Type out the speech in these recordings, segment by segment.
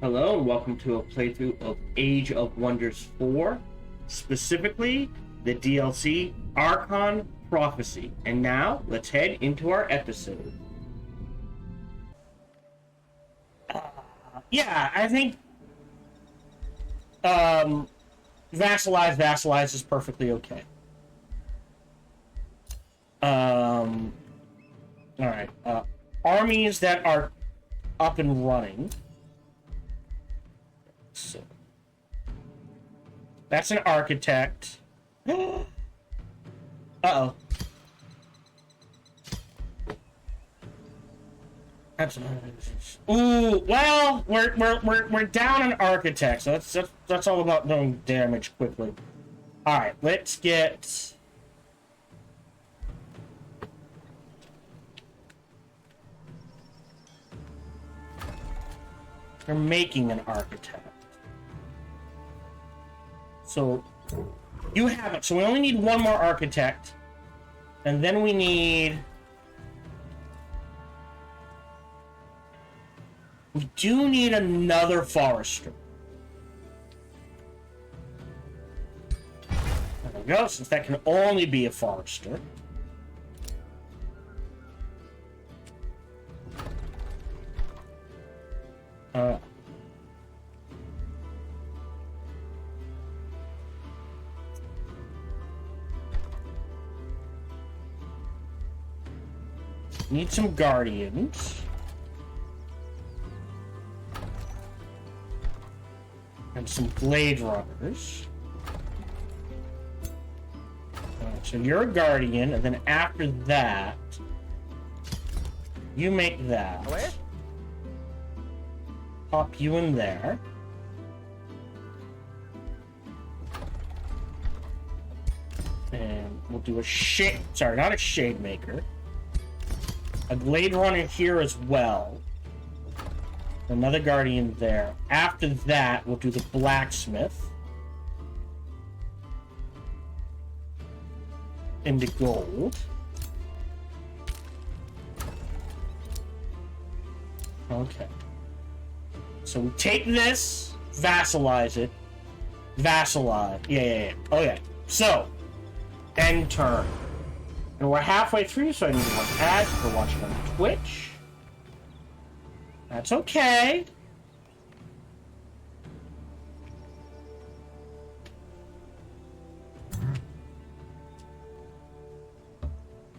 Hello and welcome to a playthrough of Age of Wonders 4, specifically the DLC Archon Prophecy. And now, let's head into our episode. Yeah, I think Vassalize is perfectly okay. Alright, armies that are up and running. So that's an architect. Uh-oh. That's ooh, well, we're down an architect, so that's all about doing damage quickly. Alright, let's get we're making an architect. So you have it. So we only need one more architect. And then we do need another forester. There we go, since that can only be a forester. Need some guardians. And some blade runners. Alright, so you're a guardian, and then after that, you make that. Where? Pop you in there. And we'll do a shade. Sorry, not a shade maker. A blade runner here as well. Another guardian there. After that, we'll do the blacksmith. Into gold. Okay. So we take this, vassalize it. Vassalize. Yeah. Oh, yeah. So, end turn. And we're halfway through, so I need to watch ads for watching on Twitch. That's okay.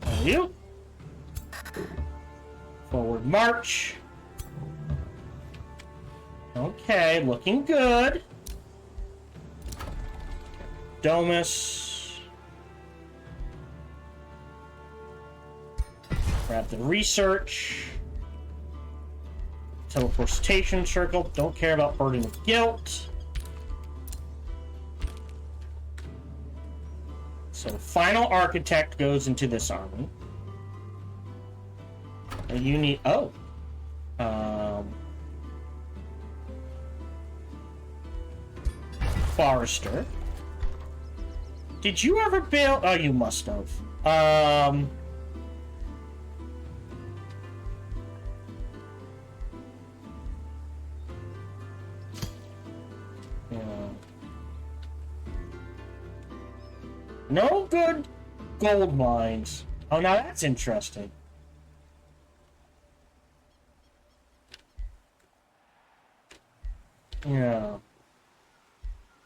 Thank you. Forward march. Okay, looking good. Domus. Grab the research. Teleportation circle. Don't care about burden of guilt. So the final architect goes into this army. And you need forester. Did you ever build? Oh, you must have. No good gold mines. Oh, now that's interesting. Yeah.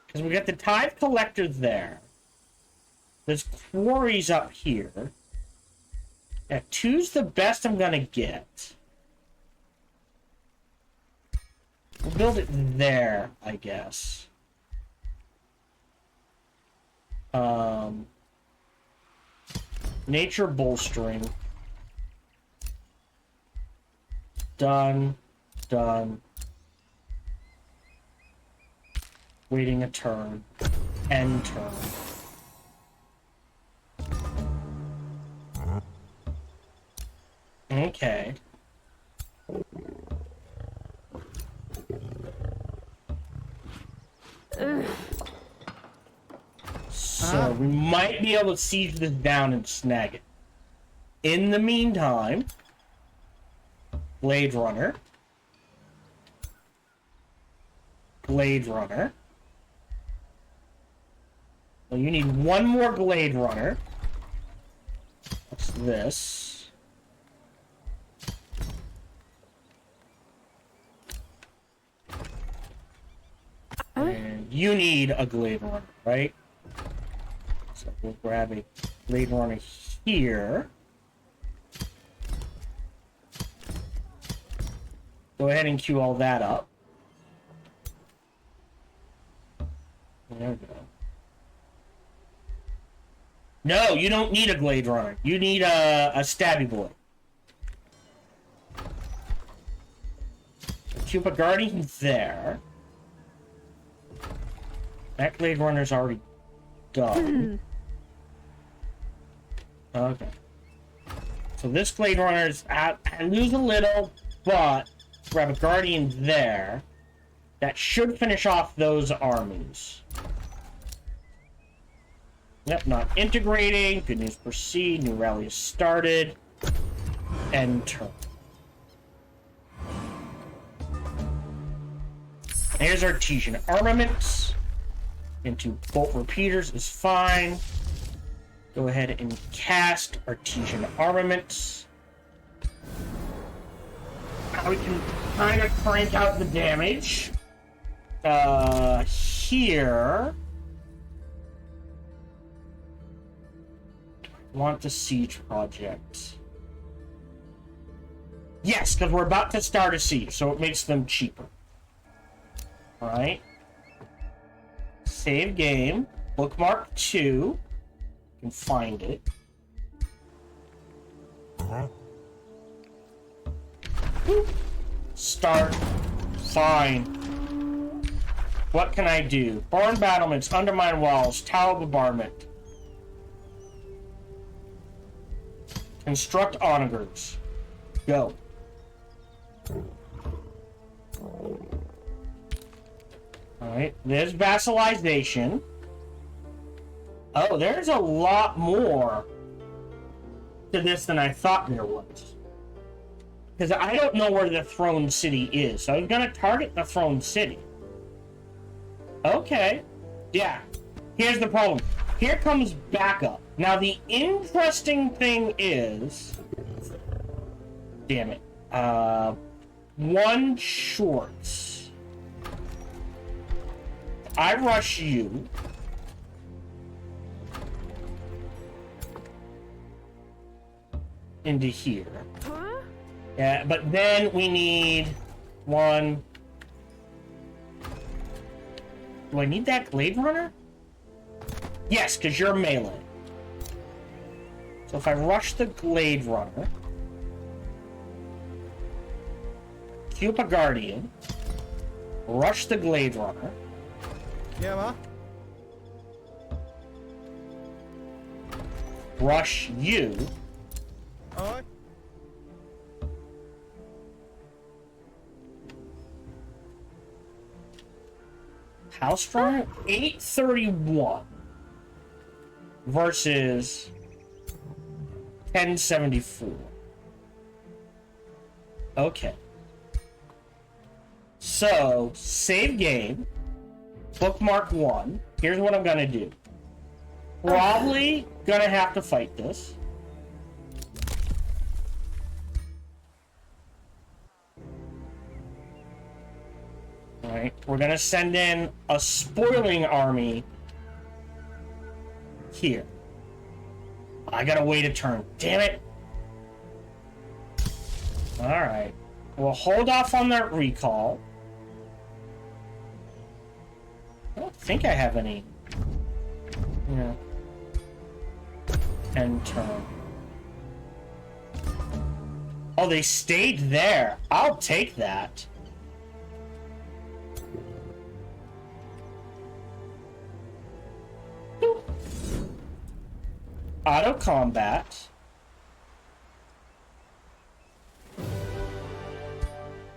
Because we got the tithe collector there. There's quarries up here. Yeah, 2's the best I'm gonna get. We'll build it there, I guess. Nature bolstering. Done. Waiting a turn. End turn. Okay. So we might be able to siege this down and snag it. In the meantime, Blade Runner. Glade Runner. Well, you need one more Glade Runner. What's this? And you need a Glade Runner, right? So we'll grab a Glade Runner here. Go ahead and queue all that up. There we go. No, you don't need a Glade Runner. You need a Stabby Boy. Queue up a Guardian there. That Glade Runner's already done. Okay. So this Glade Runner's out. I lose a little, but grab a Guardian there. That should finish off those armies. Yep, not integrating. Good news, proceed. New rally has started. End turn. Here's Artesian armaments. Into bolt repeaters is fine. Go ahead and cast Artesian armaments. Now we can kind of crank out the damage. Here. Want the siege project. Yes, because we're about to start a siege, so it makes them cheaper. Alright. Save game. Bookmark 2. You can find it. Start. Fine. What can I do? Burn battlements, undermine walls, tower bombardment. Construct onagers. Go. Alright, there's vassalization. Oh, there's a lot more to this than I thought there was. Because I don't know where the Throne City is, so I was going to target the Throne City. Okay. Yeah. Here's the problem. Here comes backup. Now, the interesting thing is... Damn it. One shorts. I rush you. Into here. Huh? Yeah, but then we need one... Do I need that Glade Runner? Yes, because you're melee. So if I rush the Glade Runner, queue up a Guardian, rush the Glade Runner. Yeah, ma? Rush you. Alright. How strong? 831 versus 1074. Okay. So, save game. Bookmark 1. Here's what I'm gonna do. Probably gonna have to fight this. Alright, we're gonna send in a spoiling army here. I gotta wait a turn. Damn it! Alright. We'll hold off on that recall. I don't think I have any. Yeah. End turn. Oh, they stayed there. I'll take that. Auto combat.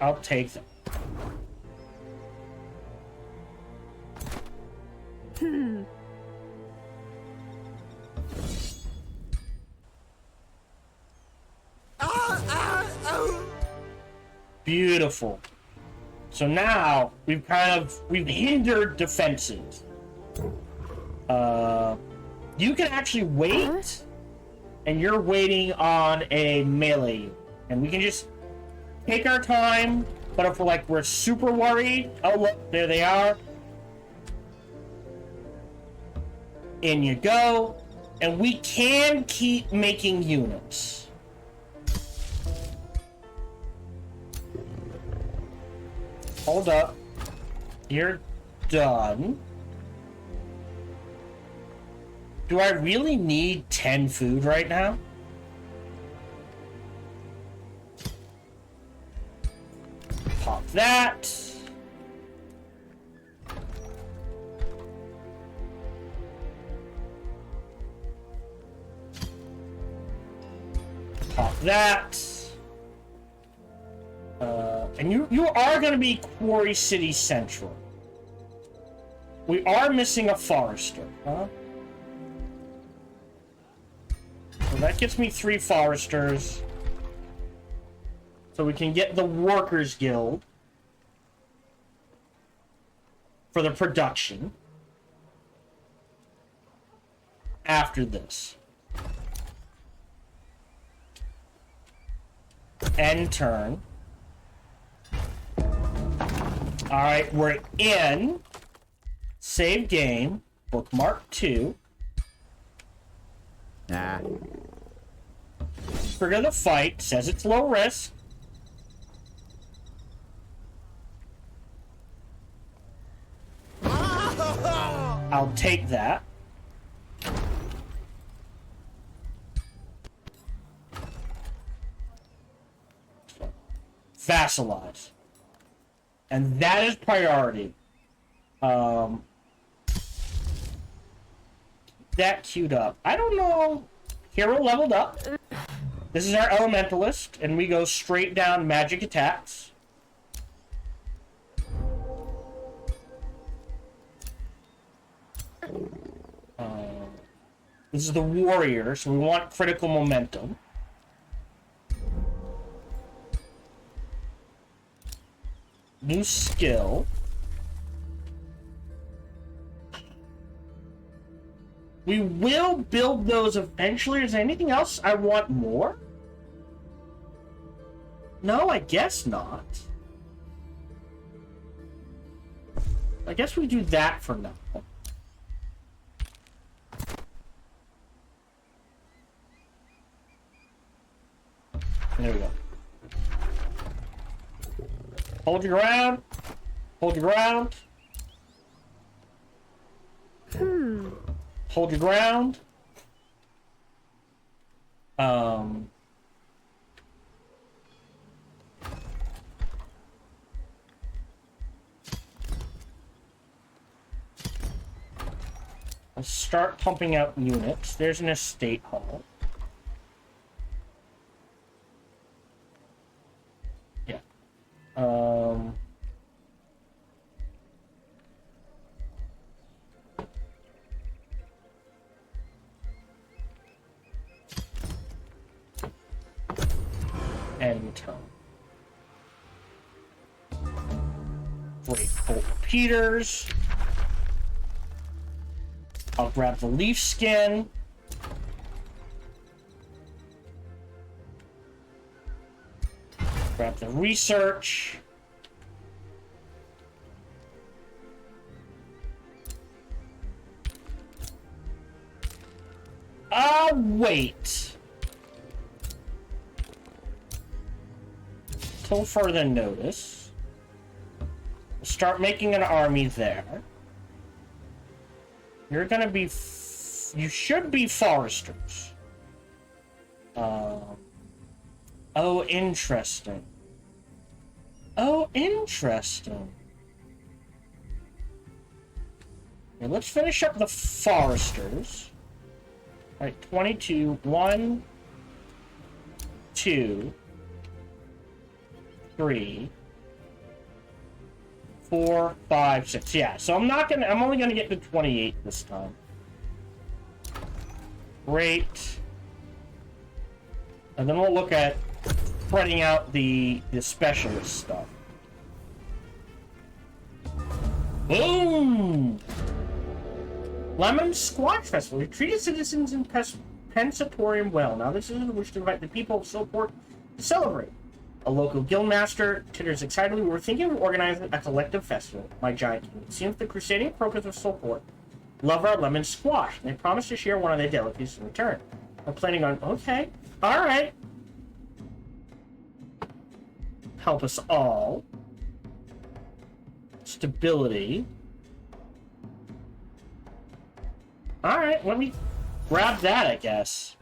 I'll take them. Beautiful. So now we've hindered defenses. You can actually wait, and you're waiting on a melee unit. And we can just take our time, but if we're super worried, oh look, there they are. In you go. And we can keep making units. Hold up. You're done. Do I really need 10 food right now? Pop that. Pop that. And you are going to be Quarry City Central. We are missing a forester, huh? So that gets me 3 foresters. So we can get the Workers Guild for the production after this. End turn. Alright, we're in. Save game. Bookmark 2. Nah. Trigger the fight. Says it's low risk. I'll take that. Vassalize. And that is priority. That queued up. I don't know. Hero leveled up. This is our Elementalist, and we go straight down magic attacks. This is the Warrior, so we want critical momentum. New skill. We will build those eventually. Is there anything else I want more? No, I guess not. I guess we do that for now. There we go. Hold your ground. Hold your ground. Hold your ground. Let's start pumping out units. There's an estate hall. Yeah. End turn. Great Bolt Peters. I'll grab the leaf skin. Grab the research. Wait. Till further notice. Start making an army there. You're gonna be... you should be foresters. Oh, interesting. Oh, interesting. Okay, let's finish up the foresters. Alright, 22. 1, 2, 3, 4, 5, 6. Yeah, so I'm only gonna get to 28 this time. Great. And then we'll look at spreading out the specialist stuff. Boom! Lemon Squash Festival. We treated citizens in Pensatorium well. Now this is a wish to invite the people of Soulport to celebrate. A local guildmaster titters excitedly. We were thinking of organizing a collective festival, my giant king. It seems the crusading crocus of Soulport love our lemon squash, and they promised to share one of their delicacies in return. We're planning on... Okay. Alright. Help us all. Stability. Alright, let me grab that, I guess.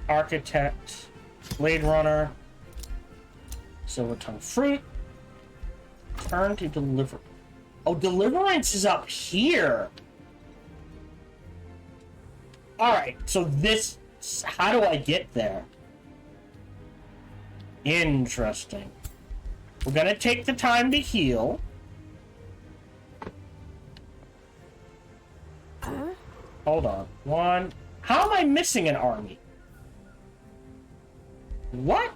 Architect, Blade Runner, Silver Tongue Fruit, turn to deliver. Oh, Deliverance is up here. Alright, so this, how do I get there? Interesting. We're gonna take the time to heal. Hold on. One. How am I missing an army? What?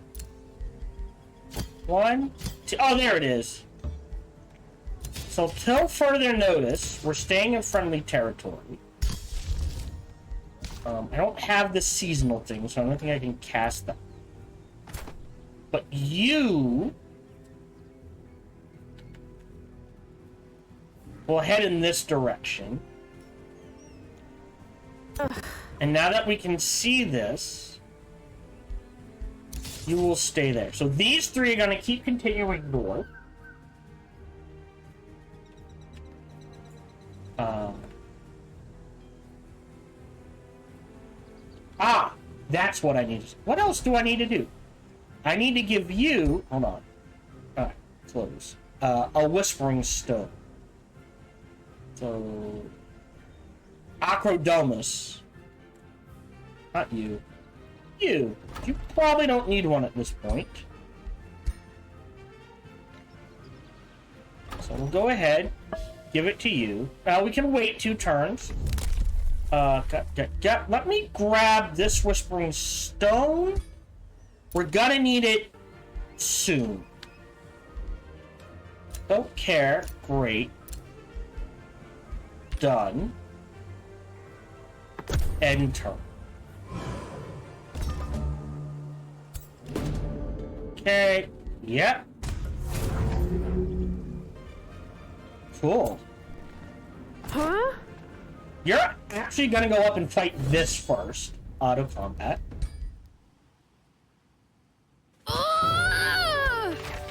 One, two. Oh, there it is. So, till further notice, we're staying in friendly territory. I don't have the seasonal thing, so I don't think I can cast that. But you will head in this direction. And now that we can see this, you will stay there. So these three are going to keep continuing north. That's what I need to do. What else do I need to do? I need to give you... Hold on. Alright, close. A Whispering Stone. So... Acrodomus. Not you. You. You probably don't need one at this point. So we'll go ahead, give it to you. We can wait 2 turns. Let me grab this Whispering Stone. We're gonna need it soon. Don't care. Great. Done. End turn. Okay. Yep. Cool. Huh? You're actually gonna go up and fight this first. Auto combat.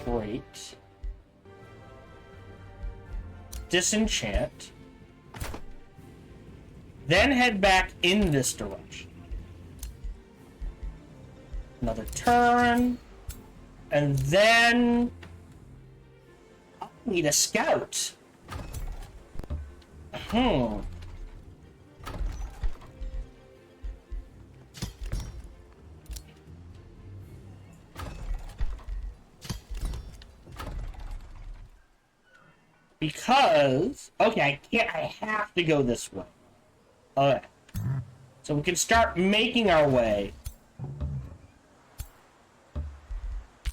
Great. Disenchant. Then head back in this direction. Another turn. And then... I need a scout. Because... Okay, I have to go this way. Okay. So we can start making our way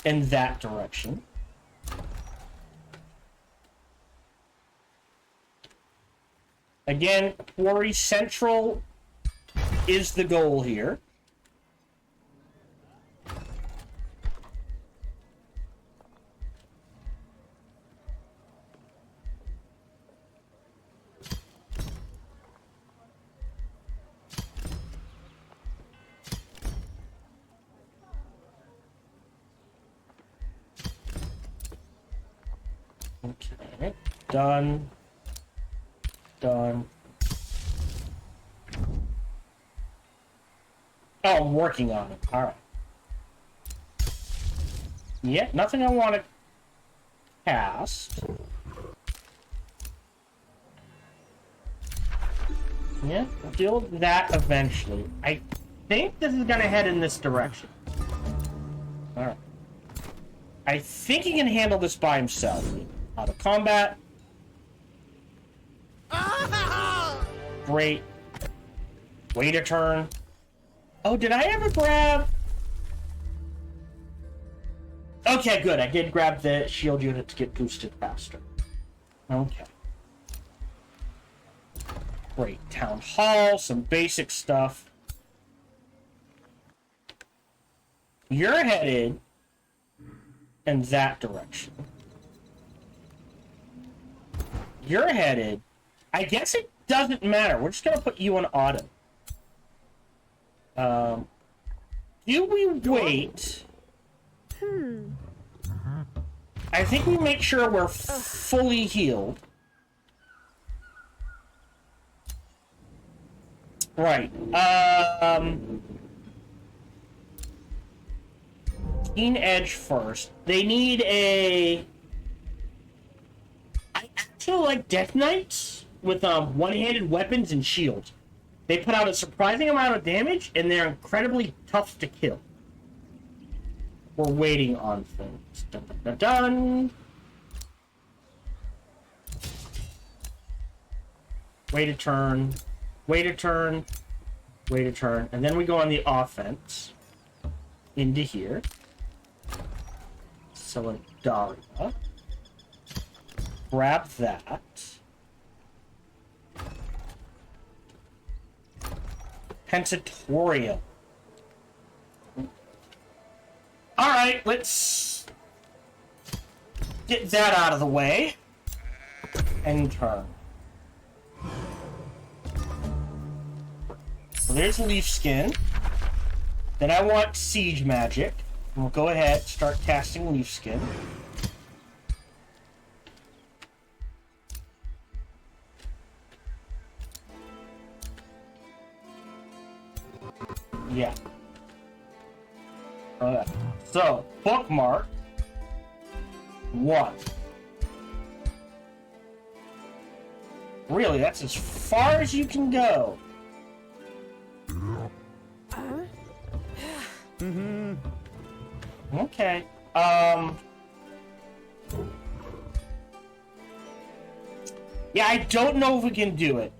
in that direction. Again, Quarry Central is the goal here. Okay, done. Done. Oh, I'm working on it. Alright. Yeah, nothing I want to cast. Yeah, we'll deal with that eventually. I think this is going to head in this direction. Alright. I think he can handle this by himself. Out of combat. Great. Wait a turn. Oh, did I ever grab... Okay, good. I did grab the shield unit to get boosted faster. Okay. Great. Town Hall, some basic stuff. You're headed in that direction. You're headed... I guess it doesn't matter. We're just going to put you on auto. Do we wait... I think we make sure we're fully healed. Right. Keen Edge first. They need a... I actually like Death Knights with one-handed weapons and shields. They put out a surprising amount of damage, and they're incredibly tough to kill. We're waiting on things. Dun, dun, dun, dun. Wait a turn. Wait a turn. Wait a turn. And then we go on the offense. Into here. Select Daria. Grab that. Pentatoria. Alright, let's get that out of the way. And turn. So there's Leaf Skin. Then I want Siege Magic. And we'll go ahead and start casting Leaf Skin. Yeah. Alright. So, bookmark 1. Really, that's as far as you can go. Okay. Yeah, I don't know if we can do it.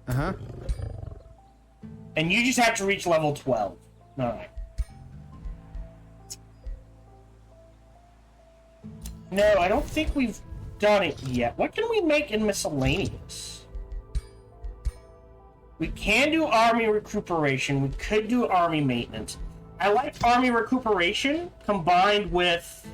Uh-huh. And you just have to reach level 12. Alright. No, I don't think we've done it yet. What can we make in miscellaneous? We can do army recuperation. We could do army maintenance. I like army recuperation combined with,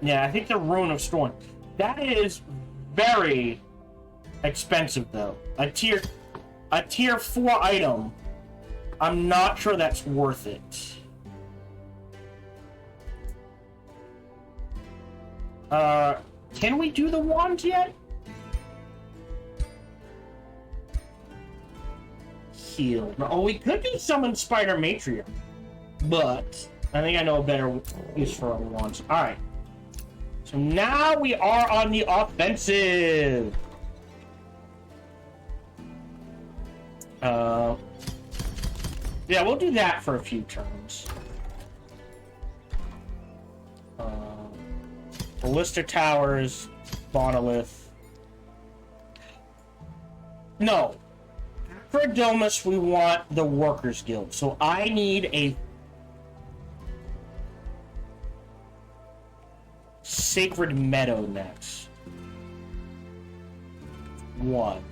yeah, I think the Rune of Storm. That is very expensive, though. A tier 4 item. I'm not sure that's worth it. Can we do the wand yet? Heal. Oh, we could do summon Spider Matriarch, but I think I know a better use for our wands. Alright. So now we are on the offensive. Yeah, we'll do that for a few turns. Ballista Towers, Monolith. No. For Domus, we want the Workers Guild. So I need a Sacred Meadow next. 1.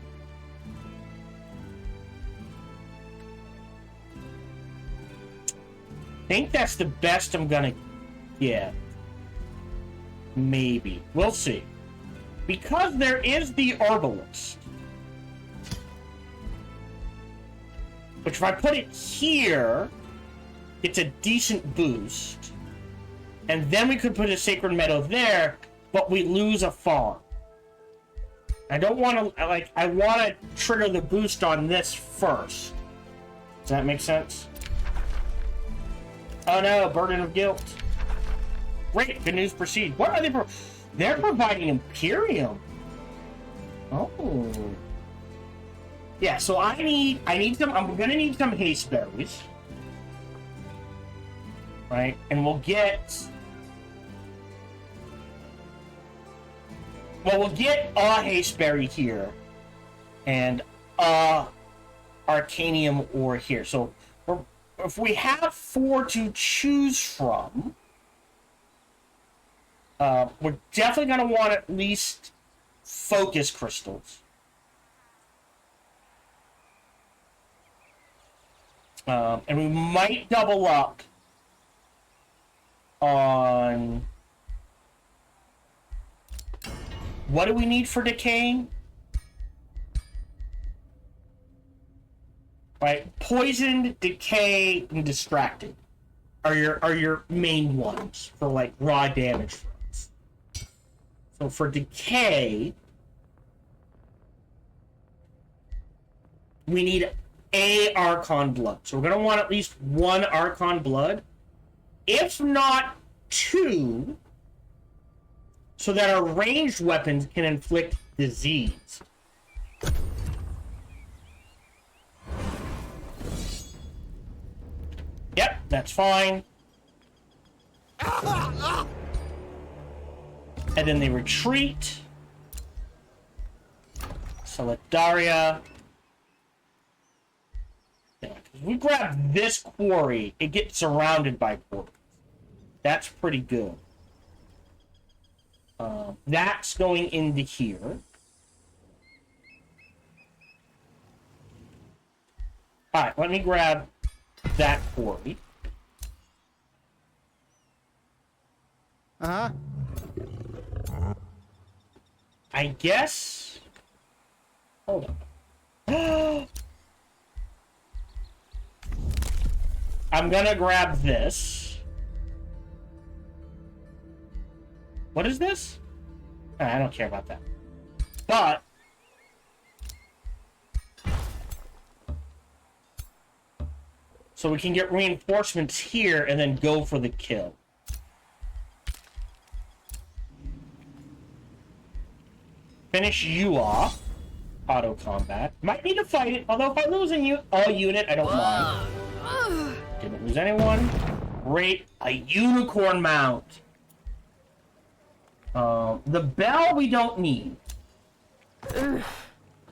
I think that's the best I'm gonna get. Maybe. We'll see. Because there is the Herbalist. Which if I put it here, it's a decent boost. And then we could put a Sacred Meadow there, but we lose a farm. I don't want to, like, I want to trigger the boost on this first. Does that make sense? Oh no, Burden of Guilt. Great, good news proceed. What are they they're providing Imperium. Oh. Yeah, so I need some, I'm gonna need some haste berries. right? And we'll get... Well, we'll get a Hasteberry here, and Arcanium ore here. So if we have 4 to choose from, we're definitely going to want at least focus crystals. And we might double up on... What do we need for decaying? Right, poisoned, decay, and distracted are your main ones for like raw damage for us. So for decay, we need a Archon blood. So we're gonna want at least 1 Archon blood, if not 2. So that our ranged weapons can inflict disease. Yep, that's fine. And then they retreat. Solidaria. Yeah, if we grab this quarry, it gets surrounded by quarries. That's pretty good. That's going into here. Alright, let me grab that quarry. Uh-huh. I guess... Hold on. I'm gonna grab this. What is this? I don't care about that. But... So we can get reinforcements here and then go for the kill. Finish you off. Auto combat. Might need to fight it, although if I lose a unit, I don't mind. Didn't lose anyone. Great. A unicorn mount. The bell we don't need.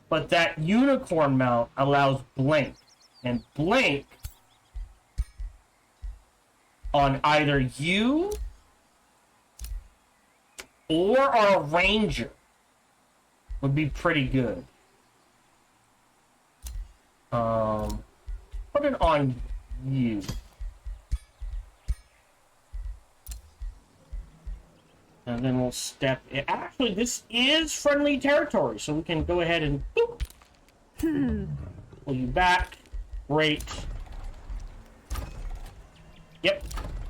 But that unicorn mount allows blink. And blink on either you or our ranger would be pretty good. Put it on you. And then we'll step in. Actually, this is friendly territory, so we can go ahead and boop. Pull you back. Great. Yep.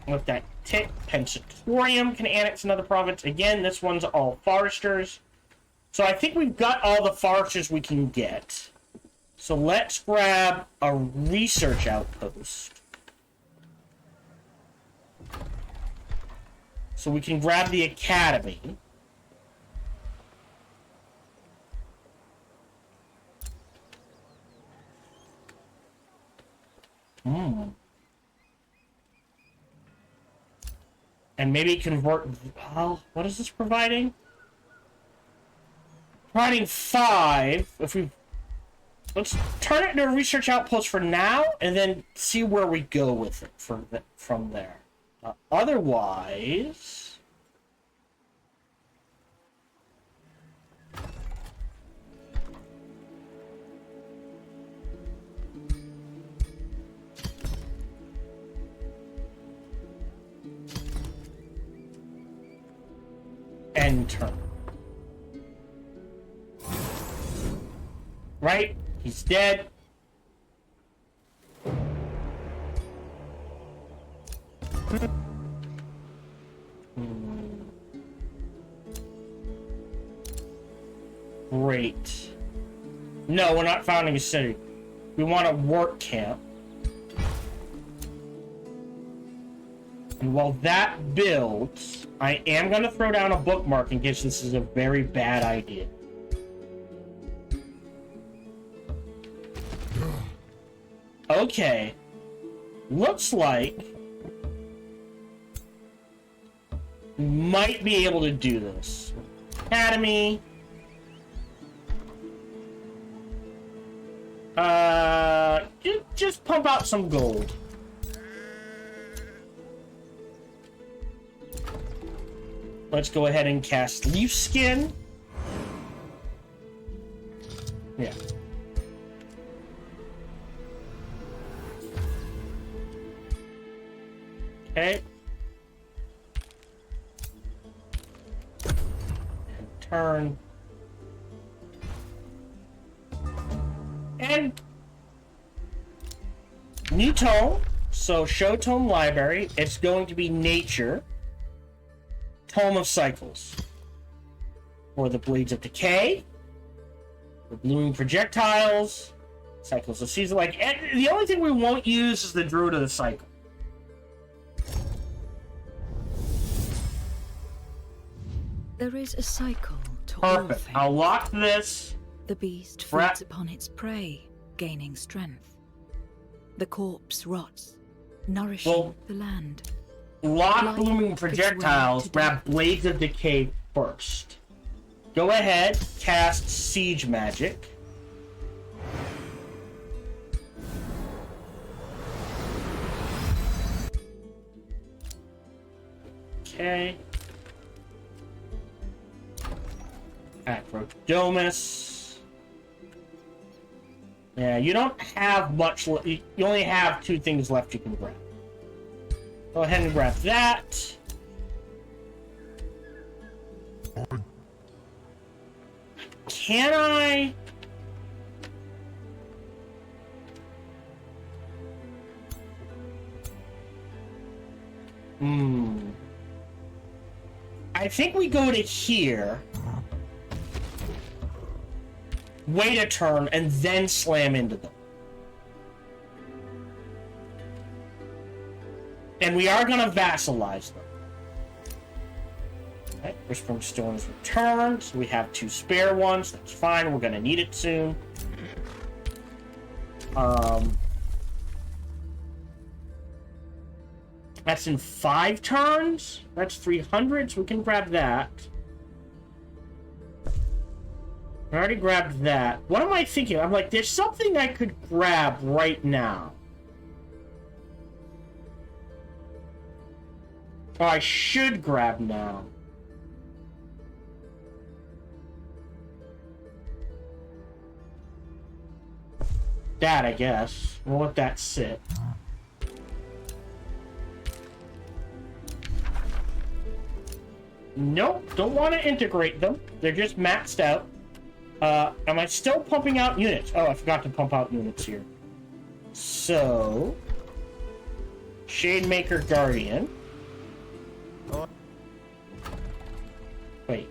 With that tick, Pensatorium can annex another province. Again, this one's all foresters. So I think we've got all the foresters we can get. So let's grab a research outpost. So we can grab the academy. And maybe convert... Well, what is this providing? Providing 5. If we... Let's turn it into a research outpost for now, and then see where we go with it from there. Otherwise... End turn. Right? He's dead. Great. No, we're not founding a city. We want a work camp. And while that builds, I am going to throw down a bookmark in case this is a very bad idea. Okay. Looks like might be able to do this. Academy. Just pump out some gold. Let's go ahead and cast Leaf Skin. Yeah. Okay. And turn. And new tome. So show tome library. It's going to be nature. Tome of Cycles. For the Blades of Decay. The blooming projectiles. Cycles of season. Like, the only thing we won't use is the Druid of the Cycle. There is a cycle to Perfect. all things. I'll lock this. The beast Rat- feeds upon its prey, gaining strength. The corpse rots, nourishing the land. Lock Life blooming gives way projectiles. to Grab death. Blades of Decay first. Go ahead. Cast Siege Magic. Okay. Acrodomus. Yeah, you don't have much. You only have 2 things left you can grab. Go ahead and grab that. Can I? I think we go to here. Wait a turn, and then slam into them. And we are going to vassalize them. Okay, Whispering Stone is returned. So we have 2 spare ones. That's fine. We're going to need it soon. That's in 5 turns. That's 300, so we can grab that. I already grabbed that. What am I thinking? I'm like, there's something I could grab right now. Or I should grab now. That, I guess. We'll let that sit. Nope, don't want to integrate them. They're just maxed out. Am I still pumping out units? Oh, I forgot to pump out units here. So... Shademaker Guardian. Wait.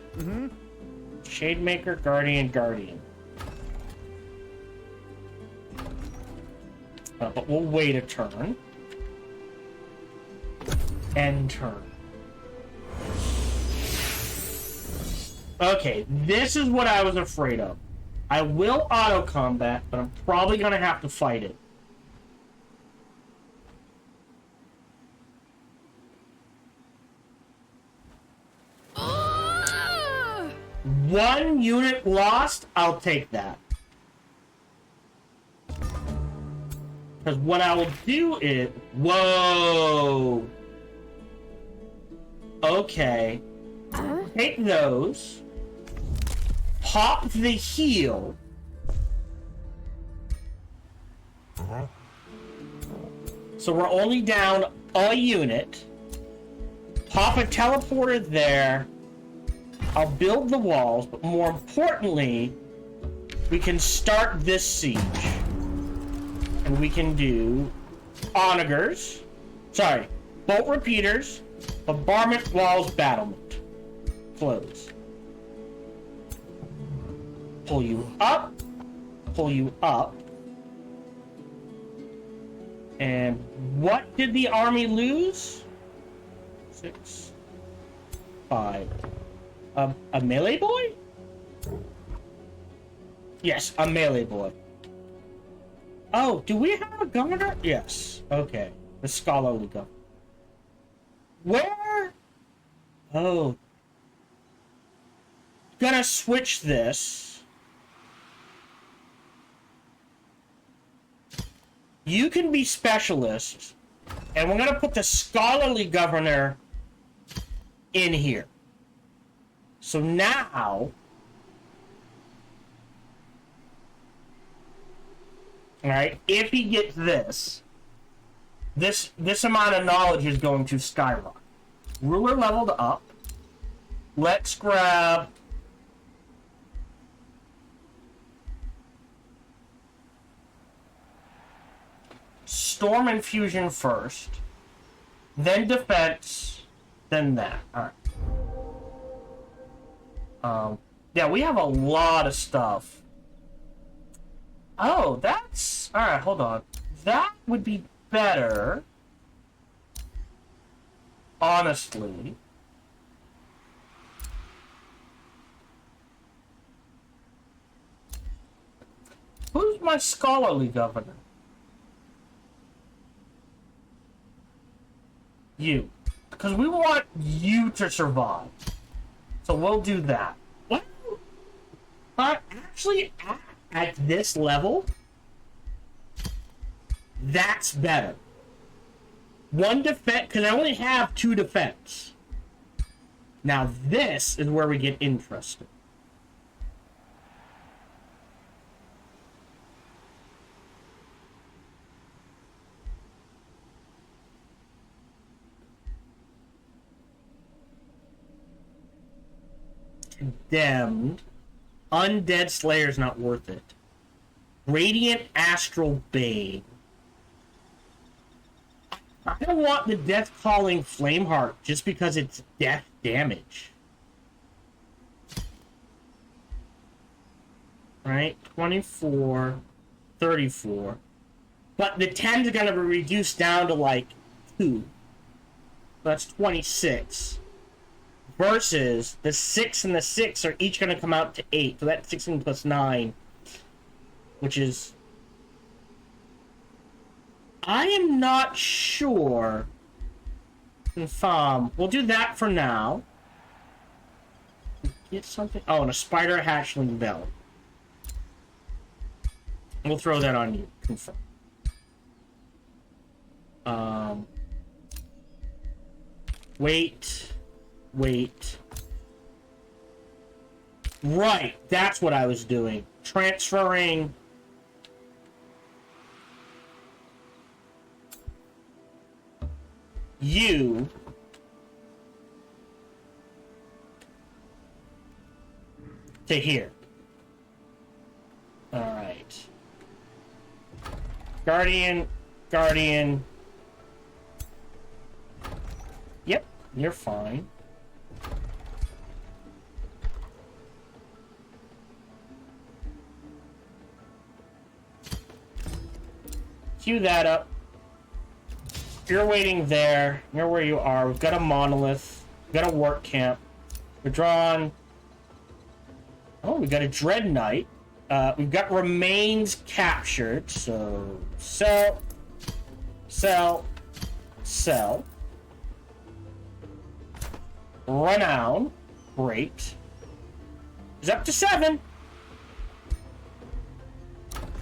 Shademaker Guardian. But we'll wait a turn. End turn. Okay, this is what I was afraid of. I will auto-combat, but I'm probably going to have to fight it. Ah! 1 unit lost, I'll take that. Because what I will do is... Whoa! Okay. Take those. Pop the heal. So we're only down a unit. Pop a teleporter there. I'll build the walls, but more importantly, we can start this siege. And we can do onagers. Sorry, bolt repeaters, bombardment walls, battlement. Close. Pull you up. Pull you up. And what did the army lose? 6, 5. A melee boy? Yes, a melee boy. Oh, do we have a governor? Yes. Okay. The scholarly governor. Where Oh. Gonna switch this. You can be specialist, and we're gonna put the scholarly governor in here. So now, alright, if he gets this amount of knowledge is going to skyrocket. Ruler leveled up. Let's grab Storm Infusion first, then defense, then that. Alright. Yeah, we have a lot of stuff. Oh, that's... Alright, hold on. That would be better. Honestly. Who's my scholarly governor? You. Because we want you to survive. So we'll do that. What? Actually, at this level, that's better. One defense, because I only have 2 defense. Now this is where we get interesting. Condemned. Undead Slayer's not worth it. Radiant Astral Bane. I don't want the Death Calling Flameheart just because it's death damage. Right? 24, 34. But the 10's are going to be reduced down to like 2. That's 26. Versus the 6 and the 6 are each going to come out to 8. So that's 16 plus 9. Which is... I am not sure. We'll do that for now. Get something. Oh, and a spider hatchling bell. We'll throw that on you. Confirm. Wait. Right, that's what I was doing. Transferring you to here. Alright. Guardian. Yep, you're fine. Cue that up. You're waiting there. You're where you are. We've got a monolith. We've got a work camp. We're drawn. Oh, we got a Dread Knight. We've got remains captured. So sell. Renown. Great. Is up to 7.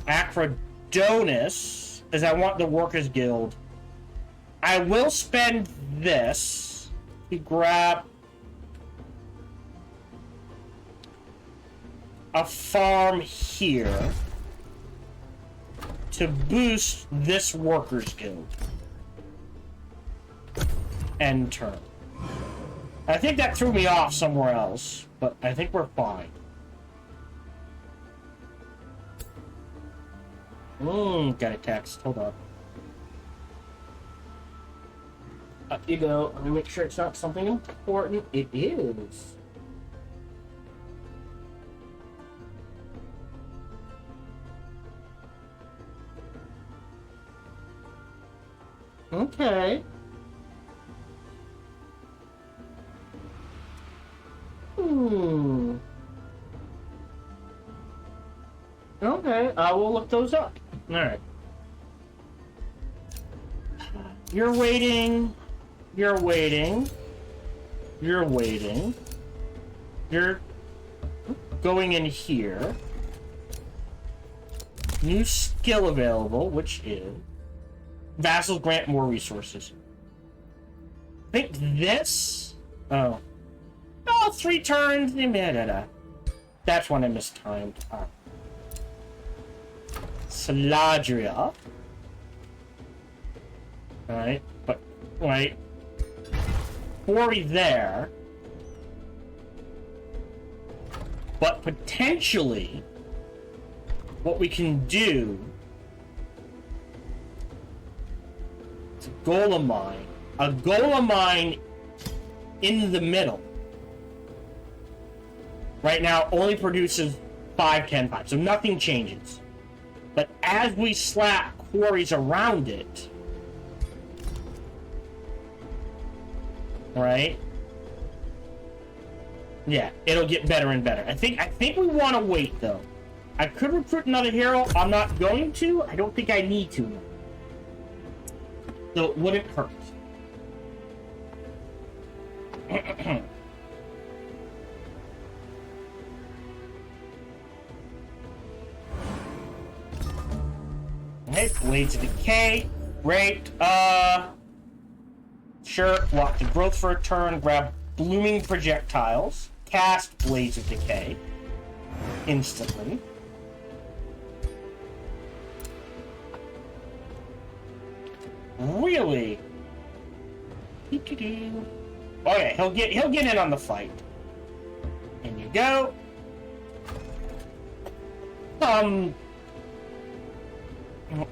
Acrodonus. As I want the Workers Guild. I will spend this to grab a farm here to boost this Workers Guild. End turn. I think that threw me off somewhere else, but I think we're fine. Got a text. Hold on. Up you go. Let me make sure it's not something important. It is. Okay. Okay, I will look those up. Alright. You're waiting. You're waiting. You're going in here. New skill available, which is vassals grant more resources. I think this. Oh, 3 turns. That's when I mistimed. Saladria. Alright, but wait. Quarry there. But potentially, what we can do is a golem mine. A golem mine in the middle. Right now, only produces 5, 10, 5, so nothing changes. But as we slap quarries around it, right? Yeah, it'll get better and better. I think we want to wait though. I could recruit another hero. I'm not going to. I don't think I need to. So it wouldn't hurt. Okay, Blades of Decay. Great. Sure, walk the growth for a turn, grab blooming projectiles, cast Blades of Decay instantly. Really? Oh yeah, he'll get in on the fight. In you go.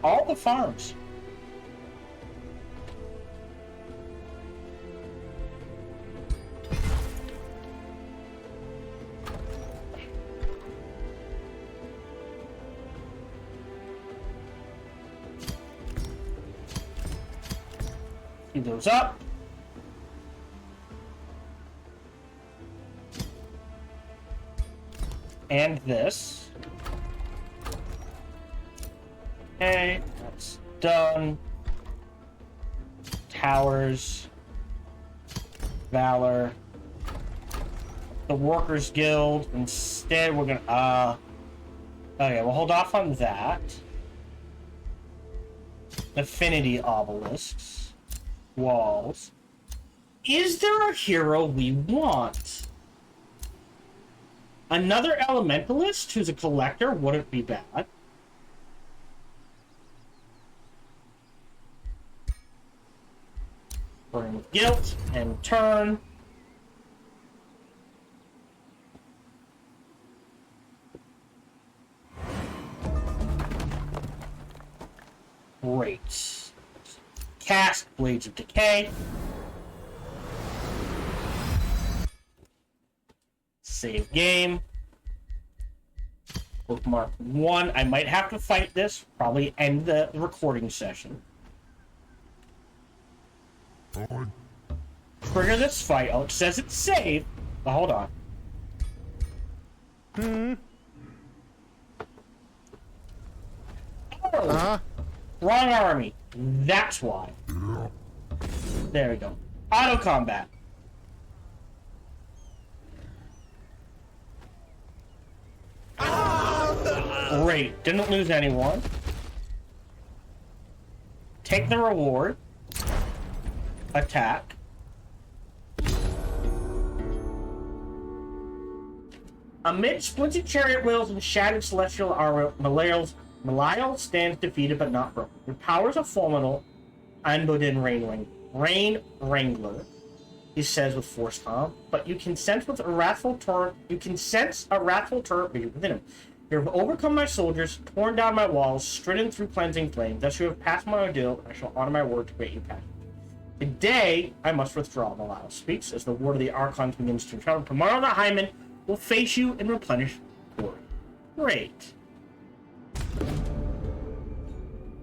All the farms. Keep those up. And this. Okay, that's done. Towers. Valor. The Workers Guild. Instead, we're gonna, okay, we'll hold off on that. Affinity obelisks. Walls. Is there a hero we want? Another elementalist who's a collector wouldn't be bad. Burn with guilt and turn. Great. Cast Blades of Decay. Save game. Bookmark 1. I might have to fight this. Probably end the recording session. Trigger this fight. Oh, it says it's saved. But hold on. Oh, wrong army. That's why. There we go. Auto combat. Great. Didn't lose anyone. Take the reward. Attack. Amid splintered chariot wheels and shattered celestial armor, Belial stands defeated but not broken. Your powers are formidable. Anbodin Rain Wrangler, he says with force calm, but you can sense a wrathful turret within him. You have overcome my soldiers, torn down my walls, stridden through cleansing flames. Thus you have passed my ordeal, and I shall honor my word to grant you passage. Today I must withdraw, Belial speaks, as the word of the Archon begins to travel. Tomorrow the Hyman will face you and replenish glory. Great.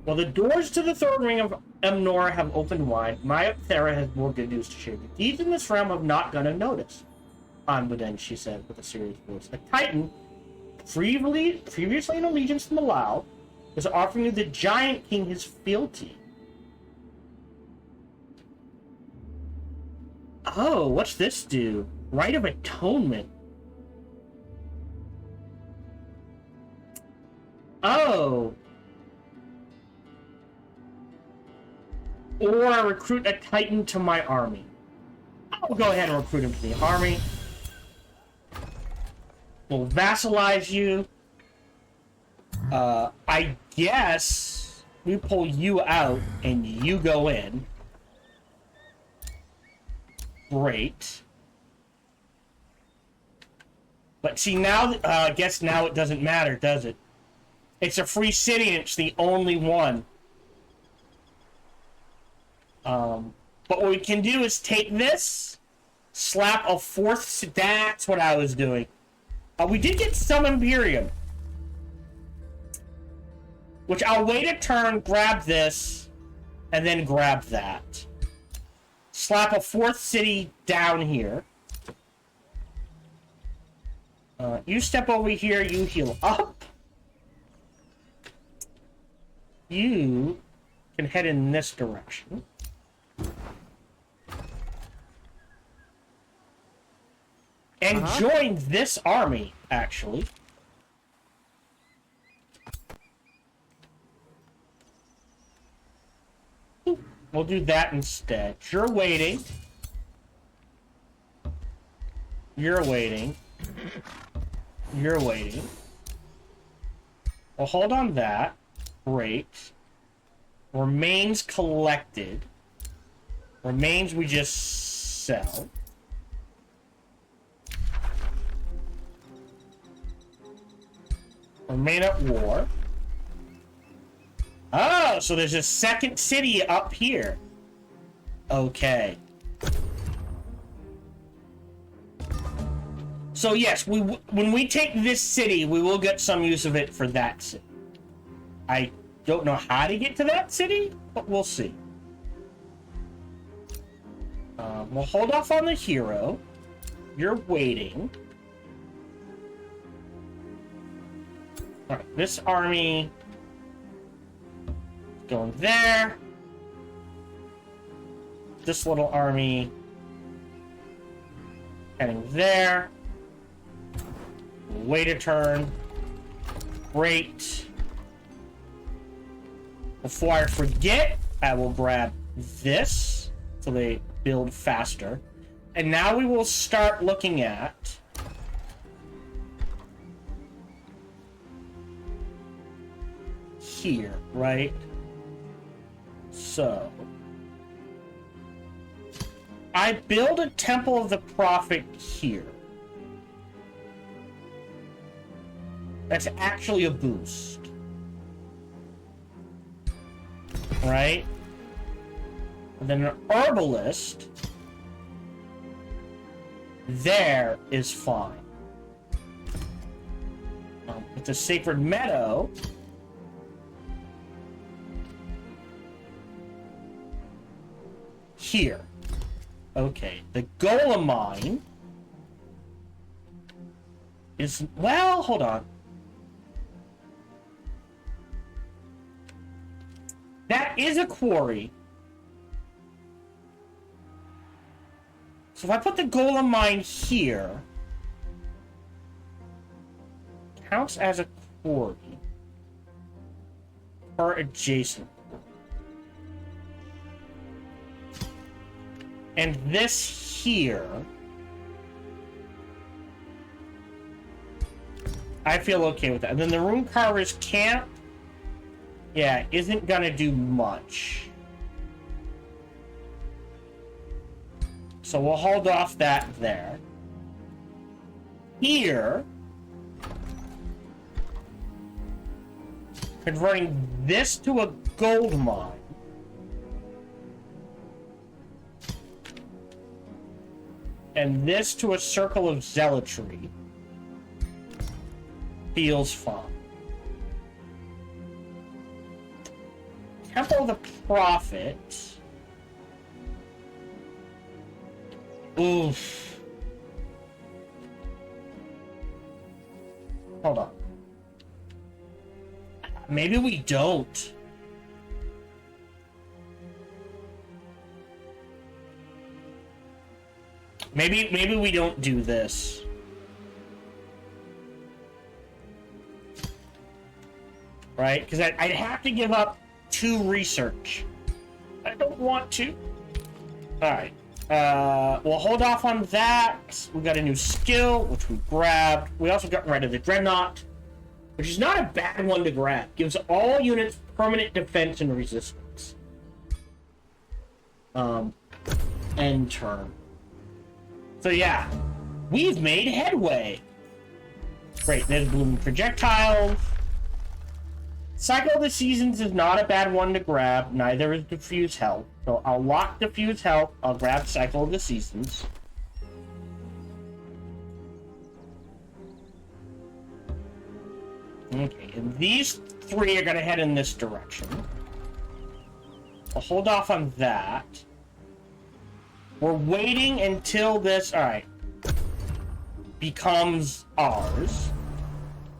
Well, the doors to the third ring of Emnora have opened wide. My Thera has more good news to share. The deeds in this realm have not gonna notice. Anbodin, she said with a serious voice. A Titan, previously in allegiance to Belial, is offering you the Giant King his fealty. Oh, what's this do? Rite of Atonement. Oh. Or recruit a Titan to my army. I'll go ahead and recruit him to the army. We'll vassalize you. I guess we pull you out and you go in. Great. But see, now, I guess now it doesn't matter, does it? It's a free city and it's the only one. But what we can do is take this, slap a fourth... That's what I was doing. We did get some Imperium. Which I'll wait a turn, grab this, and then grab that. Slap a fourth city down here. You step over here, you heal up. You can head in this direction. And join this army, actually. We'll do that instead. You're waiting. You're waiting. You're waiting. Well, hold on that. Great. Remains collected. Remains we just sell. Remain at war. Oh, so there's a second city up here. Okay. So yes, when we take this city, we will get some use of it for that city. I don't know how to get to that city, but we'll see. We'll hold off on the hero. You're waiting. Alright, this army... going there. This little army heading there. Wait a turn. Great. Before I forget, I will grab this so they build faster. And now we will start looking at here, right? So I build a Temple of the Prophet here. That's actually a boost. Right? And then an herbalist there is fine. It's a sacred meadow. Here. Okay, the golem mine is... Well, hold on. That is a quarry. So if I put the golem mine here, counts as a quarry or adjacent. And this here, I feel okay with that. And then the Rune Carver's camp, yeah, isn't gonna do much. So we'll hold off that there. Here, converting this to a gold mine. And this to a circle of zealotry feels fine. Temple of the Prophet. Oof. Hold on. Maybe we don't. Maybe we don't do this. Right? Because I'd have to give up 2 research. I don't want to. Alright. We'll hold off on that. We got a new skill, which we grabbed. We also got rid of the Dreadnought, which is not a bad one to grab. Gives all units permanent defense and resistance. End turn. So yeah, we've made headway. Great, there's blooming projectiles. Cycle of the Seasons is not a bad one to grab, neither is Diffuse Health. So I'll lock Diffuse Health, I'll grab Cycle of the Seasons. Okay, and these 3 are gonna head in this direction. I'll hold off on that. We're waiting until this, alright, becomes ours.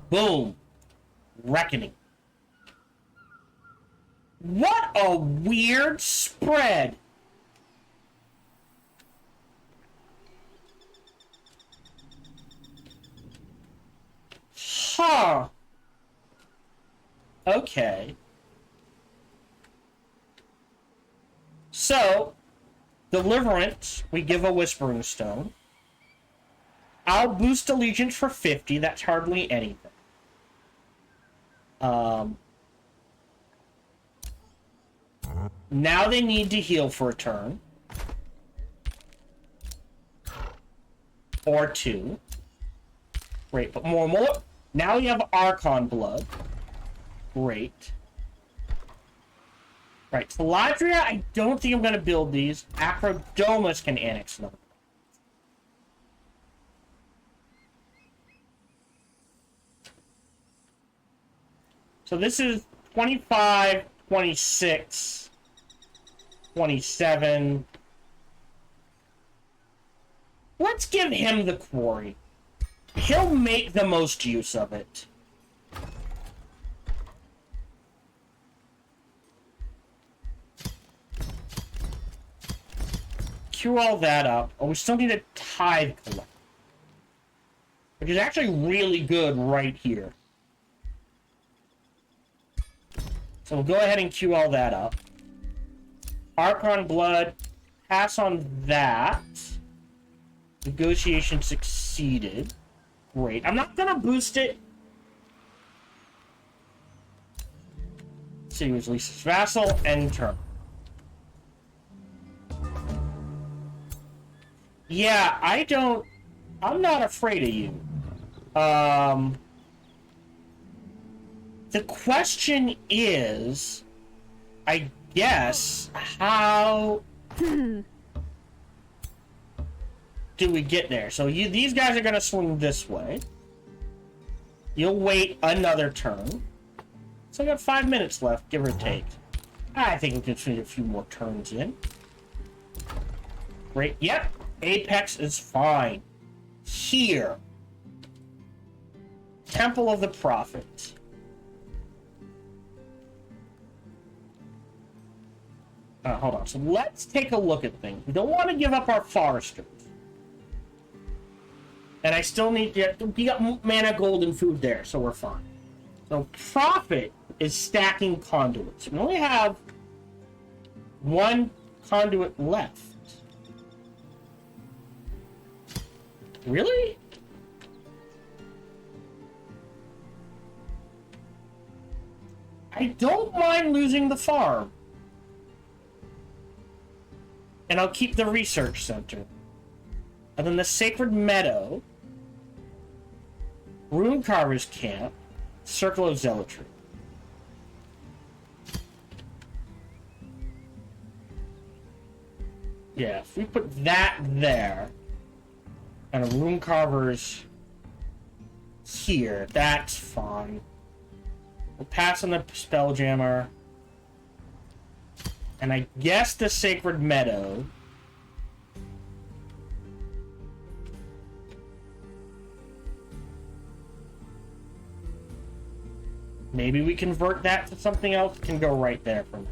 Boom. Reckoning. What a weird spread. Huh. Okay. So, Deliverance, we give a Whispering Stone. I'll boost Allegiance for 50, that's hardly anything. Now they need to heal for a turn. Or 2. Great, but more. Now we have Archon Blood. Great. Right, Taladria, I don't think I'm going to build these. Acrodomus can annex them. So this is 25, 26, 27. Let's give him the quarry. He'll make the most use of it. Queue all that up. Oh, we still need a tithe collector, which is actually really good right here. So we'll go ahead and queue all that up. Archon Blood, pass on that. Negotiation succeeded. Great. I'm not gonna boost it. City was Lisa's vassal. End turn. Yeah, I'm not afraid of you. The question is, I guess, how do we get there? So these guys are going to swing this way. You'll wait another turn. So I got 5 minutes left, give or take. I think we can fit a few more turns in. Great. Yep. Apex is fine. Here. Temple of the Prophet. Hold on. So let's take a look at things. We don't want to give up our foresters. And I still need to... We got mana, gold, and food there, so we're fine. So Prophet is stacking conduits. We only have 1 conduit left. Really? I don't mind losing the farm. And I'll keep the research center. And then the Sacred Meadow, Rune Carver's Camp, Circle of Zealotry. Yeah, if we put that there, and a Rune Carver's here, that's fine. We'll pass on the Spelljammer. And I guess the Sacred Meadow. Maybe we convert that to something else. Can go right there for now.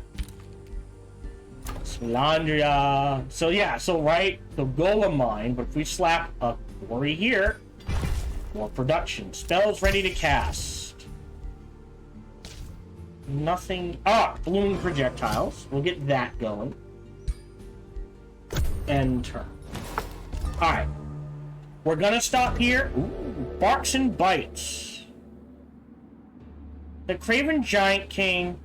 Landria. So yeah, so Golem Mine, but if we slap a quarry here, more production. Spells ready to cast. Nothing. Blooming projectiles. We'll get that going. End turn. Alright. We're gonna stop here. Ooh, barks and bites. The Craven Giant King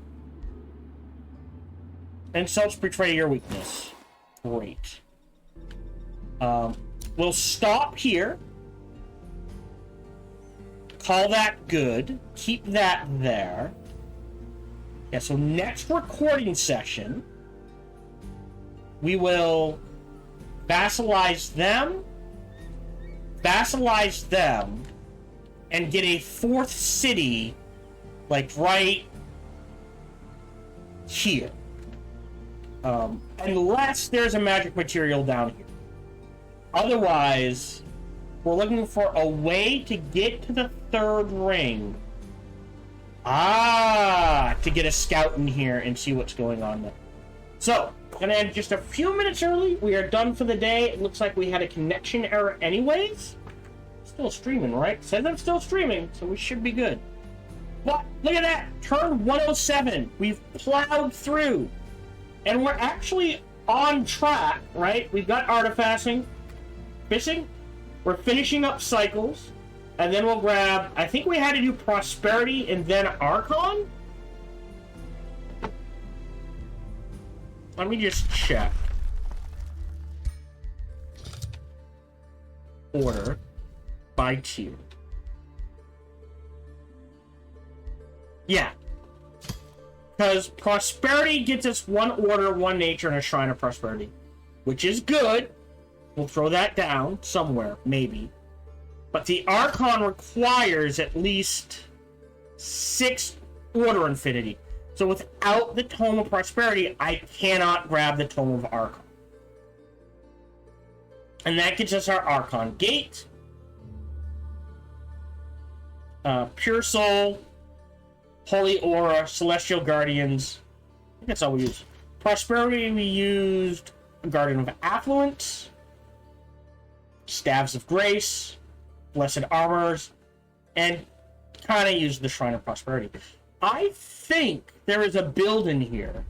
insults betray your weakness. Great. We'll stop here. Call that good. Keep that there. Yeah, so next recording session, we will vassalize them, and get a fourth city, like right here. Unless there's a magic material down here. Otherwise, we're looking for a way to get to the third ring. To get a scout in here and see what's going on there. So, gonna end just a few minutes early. We are done for the day. It looks like we had a connection error anyways. Still streaming, right? Says I'm still streaming, so we should be good. But, look at that! Turn 107. We've plowed through. And we're actually on track, right? We've got artifacting, fishing. We're finishing up cycles. And then we'll grab, I think we had to do Prosperity and then Archon? Let me just check. Order by tier. Yeah. Because Prosperity gets us one order, one nature, and a Shrine of Prosperity. Which is good. We'll throw that down somewhere, maybe. But the Archon requires at least 6 Order Infinity. So without the Tome of Prosperity, I cannot grab the Tome of Archon. And that gets us our Archon Gate. Pure Soul. Holy Aura. Celestial Guardians. I think that's all we use. Prosperity, we used Guardian of Affluence. Staves of Grace. Blessed Armors, and kind of use the Shrine of Prosperity. I think there is a build in here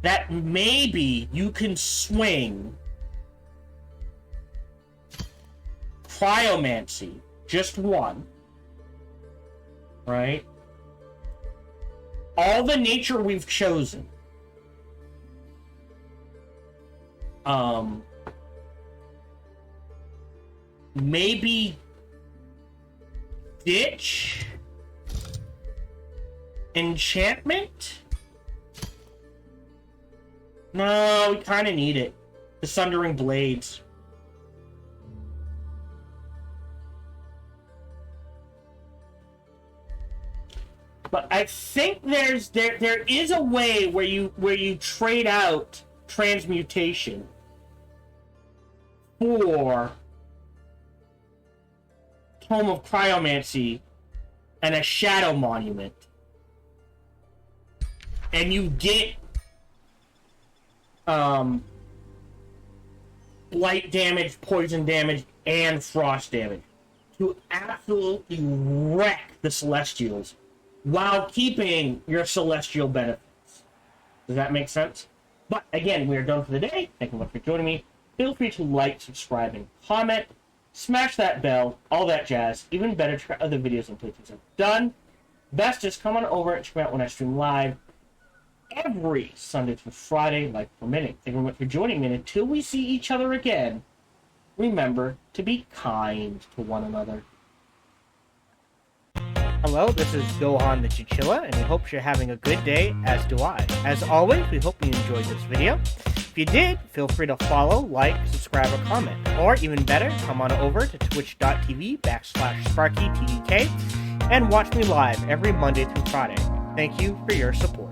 that maybe you can swing Cryomancy, just one, right? All the nature we've chosen. Maybe ditch enchantment? No, we kind of need it. The Sundering Blades. But I think there is a way where you trade out transmutation for Tome of Cryomancy and a Shadow Monument, and you get blight damage, poison damage, and frost damage to absolutely wreck the Celestials while keeping your Celestial benefits. Does that make sense? But again, we are done for the day. Thank you much for joining me. Feel free to like, subscribe, and comment. Smash that bell, all that jazz. Even better, check out other videos and playthroughs I've done. Best is come on over and check me out when I stream live every Sunday through Friday, like per minute. Thank you very much for joining me. And until we see each other again, remember to be kind to one another. Hello, this is Gohan the Chinchilla, and we hope you're having a good day, as do I. As always, we hope you enjoyed this video. If you did, feel free to follow, like, subscribe, or comment. Or, even better, come on over to twitch.tv/SparkyTDK and watch me live every Monday through Friday. Thank you for your support.